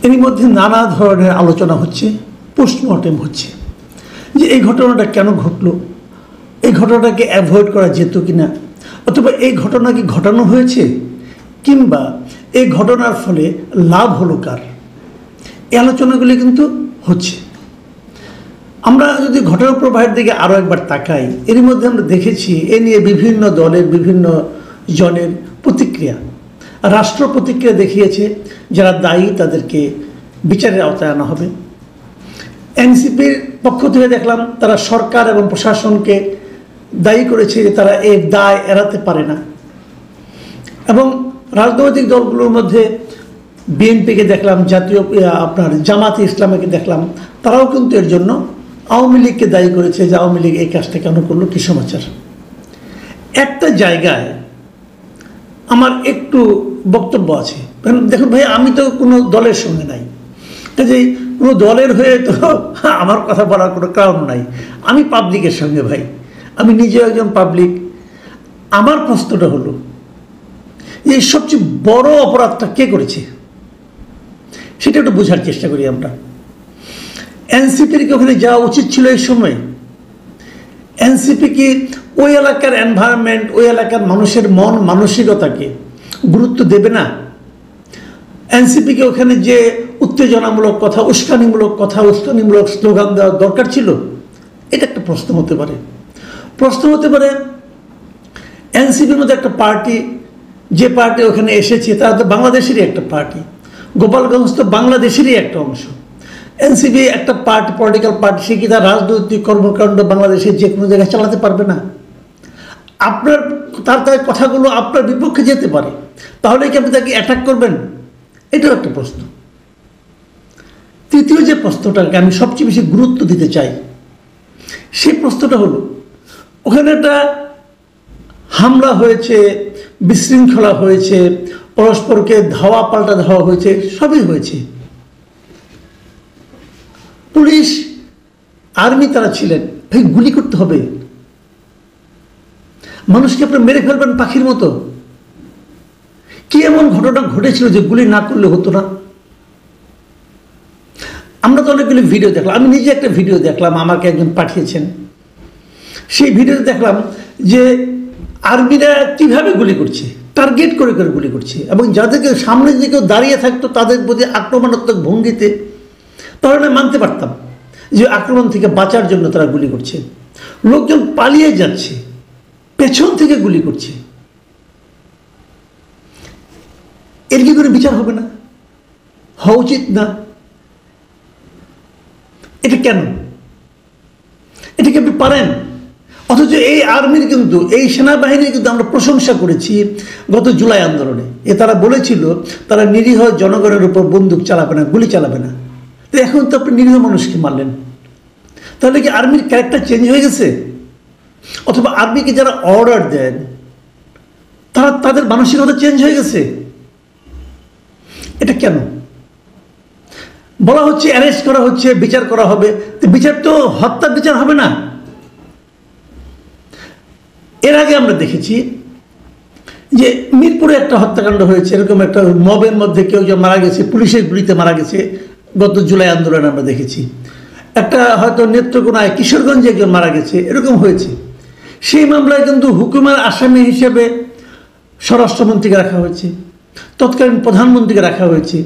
এর মধ্যে নানা ধরনের আলোচনা হচ্ছে, পোস্টমর্টেম হচ্ছে যে এই ঘটনাটা কেন ঘটলো, এই ঘটনাটাকে অ্যাভয়েড করা যেত কিনা, অথবা এই ঘটনা কি ঘটানো হয়েছে, কিংবা এই ঘটনার ফলে লাভ হলো কার, এই আলোচনাগুলি কিন্তু হচ্ছে। আমরা যদি ঘটনা প্রবাহের দিকে আরও একবার তাকাই, এর মধ্যে আমরা দেখেছি এ নিয়ে বিভিন্ন দলের বিভিন্ন জনের প্রতিক্রিয়া। রাষ্ট্র প্রতিক্রিয়া দেখিয়েছে, যারা দায়ী তাদেরকে বিচারের আওতায় আনা হবে। এনসিপির পক্ষ থেকে দেখলাম তারা সরকার এবং প্রশাসনকে দায়ী করেছে যে তারা এর দায় এড়াতে পারে না। এবং রাজনৈতিক দলগুলোর মধ্যে বিএনপিকে দেখলাম, জামাতে ইসলামীকে দেখলাম, তারাও কিন্তু এর জন্য আওয়ামী লীগকে দায়ী করেছে যে আওয়ামী লীগ এই কাজটা কেন করলো, কী সমাচার। একটা জায়গায় আমার একটু বক্তব্য আছে। দেখুন ভাই, আমি তো কোনো দলের সঙ্গে নাই, কাজেই কোনো দলের হয়ে তো আমার কথা বলার কোনো কারণ নাই। আমি পাবলিকের সঙ্গে ভাই, আমি নিজে একজন পাবলিক। আমার প্রশ্নটা হলো যে সবচেয়ে বড় অপরাধটা কে করেছে সেটা একটু বোঝার চেষ্টা করি আমরা। এনসিপির কি ওখানে যাওয়া উচিত ছিল এই সময়? এনসিপি কি ওই এলাকার এনভায়রনমেন্ট, ওই এলাকার মানুষের মন মানসিকতাকে গুরুত্ব দেবে না? এনসিপিকে ওখানে যে উত্তেজনামূলক কথা, উস্কানিমূলক স্লোগান দেওয়া দরকার ছিল? এটা একটা প্রশ্ন হতে পারে। প্রশ্ন হতে পারে এনসিপির মধ্যে একটা পার্টি, যে পার্টি ওখানে এসেছে তারা তো বাংলাদেশেরই একটা পার্টি, গোপালগঞ্জ তো বাংলাদেশেরই একটা অংশ। এনসিপি একটা পার্টি, পলিটিক্যাল পার্টি, সে কি তার রাজনৈতিক কর্মকাণ্ড বাংলাদেশের যে কোনো জায়গায় চালাতে পারবে না? তার কথাগুলো আপনার বিপক্ষে যেতে পারে, তাহলে কি আপনি তাকে অ্যাটাক করবেন? এটাও একটা প্রশ্ন। তৃতীয় যে প্রশ্নটাকে আমি সবচেয়ে বেশি গুরুত্ব দিতে চাই, সেই প্রশ্নটা হলো ওখানে একটা হামলা হয়েছে, বিশৃঙ্খলা হয়েছে, পরস্পরকে ধাওয়া পাল্টা ধাওয়া হয়েছে, সবই হয়েছে। পুলিশ, আর্মি তারা ছিলেন, ভাই গুলি করতে হবে? মানুষকে আপনি মেরে ফেলবেন পাখির মতো? কি এমন ঘটনা ঘটেছিল যে গুলি না করলে হতো না? আমরা তো অনেকগুলি ভিডিও দেখলাম, আমি নিজে একটা ভিডিও দেখলাম, আমাকে একজন পাঠিয়েছেন। সেই ভিডিওতে দেখলাম যে আর্মিরা কিভাবে গুলি করছে, টার্গেট করে করে গুলি করছে, এবং যাদেরকে সামনে যে কেউ দাঁড়িয়ে থাকতো তাদের প্রতি আক্রমণাত্মক ভঙ্গিতে, তাহলে মানতে পারতাম যে আক্রমণ থেকে বাঁচার জন্য তারা গুলি করছে। লোকজন পালিয়ে যাচ্ছে, পেছন থেকে গুলি করছে। এর কি করে বিচার হবে না? হওয়া উচিত না? এটা কেন? এটা কি আপনি পারেন? অথচ এই আর্মির কিন্তু, এই সেনাবাহিনীর কিন্তু আমরা প্রশংসা করেছি গত জুলাই আন্দোলনে। তারা বলেছিল তারা নিরীহ জনগণের উপর বন্দুক চালাবে না, গুলি চালাবে না। তো এখন তো আপনি নিরীহ মানুষকে মারলেন। তাহলে কি আর্মির ক্যারেক্টার চেঞ্জ হয়ে গেছে? অথবা আর্মিকে যারা অর্ডার দেন তাদের মানসিকতা চেঞ্জ হয়ে গেছে? এটা কেন? বলা হচ্ছে অ্যারেস্ট করা হচ্ছে, বিচার করা হবে। তো বিচার তো হত্যা বিচার হবে না? এর আগে আমরা দেখেছি যে মিরপুরে একটা হত্যাকাণ্ড হয়েছে, এরকম একটা মবের মধ্যে কেউ যে মারা গেছে, পুলিশের গুলিতে মারা গেছে, গত জুলাই আন্দোলনে আমরা দেখেছি। একটা হয়তো নেত্রকোনায়, কিশোরগঞ্জে একজন মারা গেছে, এরকম হয়েছে। সেই মামলায় কিন্তু হুকুমের আসামি হিসেবে স্বরাষ্ট্রমন্ত্রীকে রাখা হয়েছে, তৎকালীন প্রধানমন্ত্রীকে রাখা হয়েছে।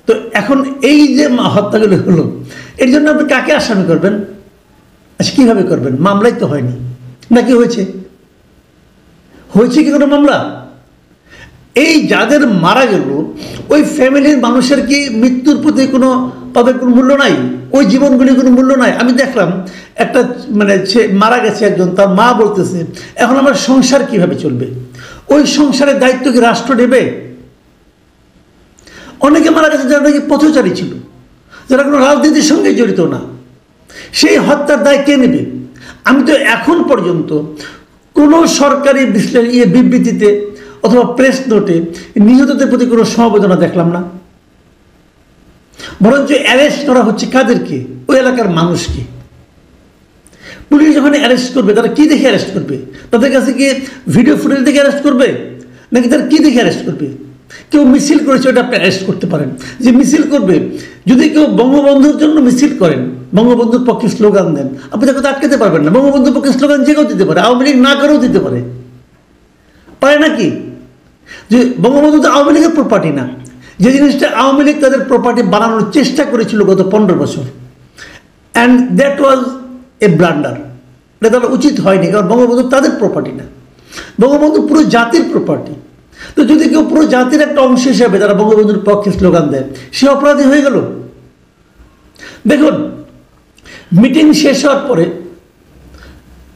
তো এখন এই যে হত্যাগুলো হলো, এর জন্য আপনি কাকে আসামি করবেন? আচ্ছা, কীভাবে করবেন? মামলাই তো হয়নি, নাকি হয়েছে? হয়েছে কি কোনো মামলা? এই যাদের মারা গেল, ওই ফ্যামিলির মানুষের কি মৃত্যুর প্রতি তাদের কোনো মূল্য নাই? ওই জীবনগুলির কোনো মূল্য নাই? আমি দেখলাম একটা মারা গেছে একজন, তার মা বলতেছে এখন আমার সংসার কিভাবে চলবে? ওই সংসারের দায়িত্ব কি রাষ্ট্র নেবে? অনেকে মারা গেছে যারা নাকি পথচারী ছিল, যারা কোনো রাজনীতির সঙ্গে জড়িত না। সেই হত্যার দায় কে নেবে? আমি তো এখন পর্যন্ত কোনো সরকারি বিবৃতিতে অথবা প্রেস নোটে নিহতদের প্রতি কোনো সমবেদনা দেখলাম না। বরঞ্চ অ্যারেস্ট করা হচ্ছে কাদেরকে? ওই এলাকার মানুষকে। পুলিশ যখন অ্যারেস্ট করবে, তারা কি দেখে অ্যারেস্ট করবে? তাদের কাছে কি ভিডিও ফুটেজ দেখে অ্যারেস্ট করবে, নাকি তারা কি দেখে অ্যারেস্ট করবে? কেউ মিছিল করেছে, ওটা আপনি অ্যারেস্ট করতে পারেন। যে মিছিল করবে, যদি কেউ বঙ্গবন্ধুর জন্য মিছিল করেন, বঙ্গবন্ধুর পক্ষে স্লোগান দেন, আপনি তাকে তো আটকাতে পারবেন না। বঙ্গবন্ধুর পক্ষে স্লোগান যে কেউ দিতে পারে, আওয়ামী লীগ না করেও দিতে পারে, পারে নাকি? যে বঙ্গবন্ধু তো আওয়ামী লীগের প্রপার্টি না। যে জিনিসটা আওয়ামী লীগ তাদের প্রপার্টি বানানোর চেষ্টা করেছিল গত 15 বছর, and that was A blunder. এটা তারা উচিত হয়নি, কারণ বঙ্গবন্ধু তাদের প্রপার্টি না, বঙ্গবন্ধু পুরো জাতির প্রপার্টি। তো যদি কেউ পুরো জাতির একটা অংশ হিসাবে তারা বঙ্গবন্ধুর পক্ষে স্লোগান দেয়, সে অপরাধী হয়ে গেল। দেখুন, মিটিং শেষ হওয়ার পরে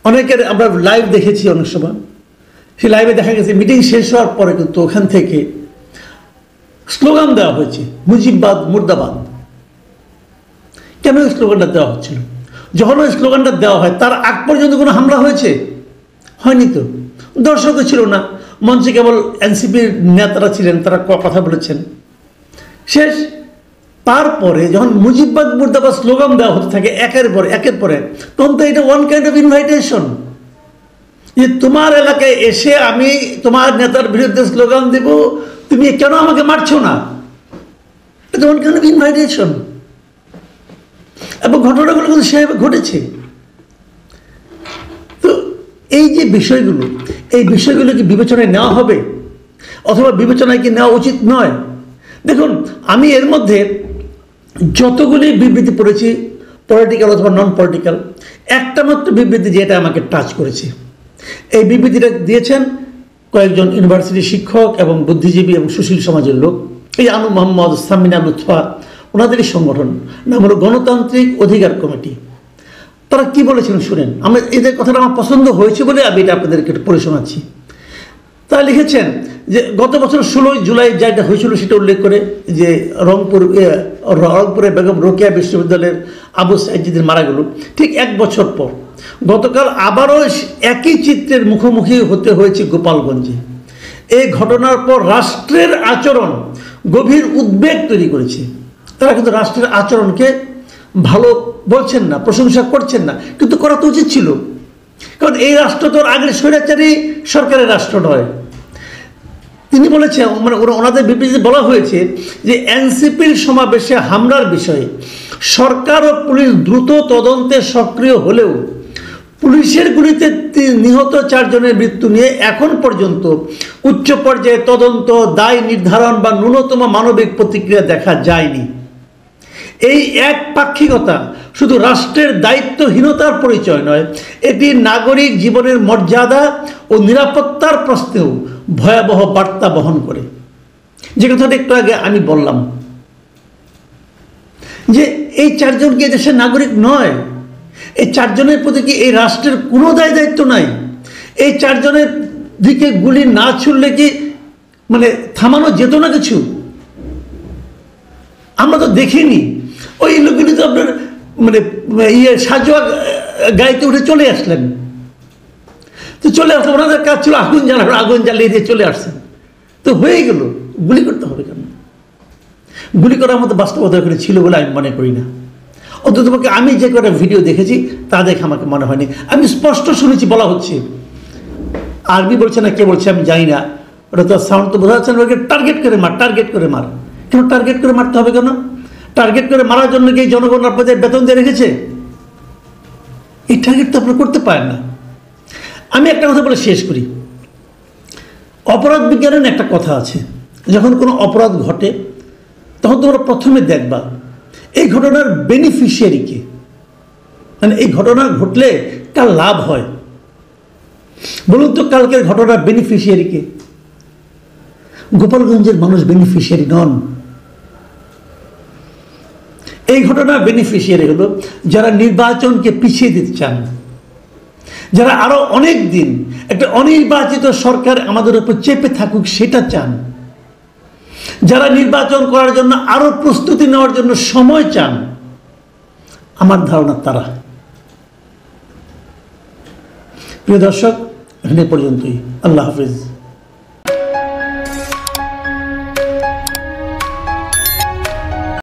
অনেকের আমরা লাইভ দেখেছি, অনেক সময় সেই লাইভে দেখা গেছে মিটিং শেষ হওয়ার পরে কিন্তু ওখান থেকে স্লোগান দেওয়া হয়েছে, মুজিববাদ মুর্দাবাদ। কেন ওই স্লোগানটা দেওয়া হচ্ছিল? যখন ওই স্লোগানটা দেওয়া হয়, তার আগ পর্যন্ত কোনো হামলা হয়েছে? হয়নি তো। দর্শকও ছিল না, মঞ্চে কেবল এনসিপির নেতারা ছিলেন, তারা কথা বলেছেন, শেষ। তারপরে যখন মুজিববাদ মুর্দাবাদ স্লোগান দেওয়া হতে থাকে একের পরে, তখন তো এটা ওয়ান কাইন্ড অফ ইনভাইটেশন, যে তোমার এলাকায় এসে আমি তোমার নেতার বিরুদ্ধে স্লোগান দেব, তুমি কেন আমাকে মারছো না? এটা ওয়ান কাইন্ড অফ ইনভাইটেশন। এবং ঘটনাগুলো কিন্তু সেভাবে ঘটেছে। তো এই যে বিষয়গুলো, এই বিষয়গুলো কি বিবেচনায় নেওয়া হবে, অথবা বিবেচনায় কি নেওয়া উচিত নয়? দেখুন, আমি এর মধ্যে যতগুলি বিবৃতি পড়েছি, পলিটিক্যাল অথবা নন পলিটিক্যাল, একটা মাত্র বিবৃতি যেটা আমাকে টাচ করেছে, এই বিবৃতিটা দিয়েছেন কয়েকজন ইউনিভার্সিটি শিক্ষক এবং বুদ্ধিজীবী এবং সুশীল সমাজের লোক। এই আনু মোহাম্মদ, সামিনা লুৎফা, ওনাদেরই সংগঠন, নাম হলো গণতান্ত্রিক অধিকার কমিটি। তারা কি বলেছিলেন শুনেন। এদের কথাটা আমার পছন্দ হয়েছে বলে আমি এটা আপনাদেরকে একটু পড়ে শোনাচ্ছি। তারা লিখেছেন যে গত বছর 16 জুলাই যেটা হয়েছিল সেটা উল্লেখ করে, যে রংপুরে বেগম রোকেয়া বিশ্ববিদ্যালয়ের আবু সাইজিদের মারা গেল, ঠিক 1 বছর পর গতকাল আবারও একই চিত্রের মুখোমুখি হতে হয়েছে গোপালগঞ্জে। এই ঘটনার পর রাষ্ট্রের আচরণ গভীর উদ্বেগ তৈরি করেছে। তারা কিন্তু রাষ্ট্রের আচরণকে ভালো বলছেন না, প্রশংসা করছেন না, কিন্তু করা তো উচিত ছিল, কারণ এই রাষ্ট্র তো আগের স্বৈরাচারী সরকারের রাষ্ট্র নয়। তিনি বলেছেন, মানে ওনাদের বিবৃতিতে বলা হয়েছে যে এনসিপির সমাবেশে হামলার বিষয়ে সরকার ও পুলিশ দ্রুত তদন্তে সক্রিয় হলেও পুলিশের গুলিতে নিহত 4 জনের মৃত্যু নিয়ে এখন পর্যন্ত উচ্চ পর্যায়ে তদন্ত, দায় নির্ধারণ বা ন্যূনতম মানবিক প্রতিক্রিয়া দেখা যায়নি। এই একপাক্ষিকতা শুধু রাষ্ট্রের দায়িত্বহীনতার পরিচয় নয়, এটি নাগরিক জীবনের মর্যাদা ও নিরাপত্তার প্রশ্নেও ভয়াবহ বার্তা বহন করে। যে কথাটা একটু আগে আমি বললাম, যে এই 4 জন কি দেশের নাগরিক নয়? এই 4 জনের প্রতি কি এই রাষ্ট্রের কোনো দায়িত্ব নাই? এই 4 জনের দিকে গুলি না ছুড়লে কি মানে থামানো যেত না কিছু? আমরা তো দেখিনি। ওই লোকগুলি তো আপনার মানে সাজোয়া গাড়িতে উঠে চলে আসলেন, তো চলে আসলেন, ওনাদের কাজ ছিল আগুন জ্বালানো, আগুন জ্বালিয়ে দিয়ে চলে আসছেন, তো হয়ে গেল। গুলি করতে হবে কেন? গুলি করার মতো বাস্তবতা করে ছিল বলে আমি মনে করি না। অন্ততপক্ষে আমি যে কটা ভিডিও দেখেছি তা দেখে আমাকে মনে হয়নি। আমি স্পষ্ট শুনেছি বলা হচ্ছে, আরবি বলছে না কে বলছে আমি জানি না, ওটা তো সাউন্ড তো বোঝা যাচ্ছে না, ওকে টার্গেট করে মার, টার্গেট করে মার। কেন টার্গেট করে মারতে হবে কেন? টার্গেট করে মারার জন্য কি জনগণ আপনাদের বেতন দিয়ে রেখেছে? এই টার্গেট তো আপনারা করতে পারেন না। আমি একটা কথা বলে শেষ করি। অপরাধ বিজ্ঞানের একটা কথা আছে, যখন কোনো অপরাধ ঘটে তখন তোমরা প্রথমে দেখবা এই ঘটনার বেনিফিশিয়ারি কে, মানে এই ঘটনা ঘটলে কার লাভ হয়। বলুন তো কালকের ঘটনার বেনিফিশিয়ারি কে? গোপালগঞ্জের মানুষ বেনিফিশিয়ারি নন। এই ঘটনার বেনিফিশিয়ারি হলো যারা নির্বাচনকে পিছিয়ে দিতে চান, যারা আরো অনেক দিন একটা অনির্বাচিত সরকার আমাদের উপর চেপে থাকুক সেটা চান, যারা নির্বাচন করার জন্য আরো প্রস্তুতি নেওয়ার জন্য সময় চান, আমার ধারণা তারা। প্রিয় দর্শক, এখানে পর্যন্তই। আল্লাহ হাফিজ।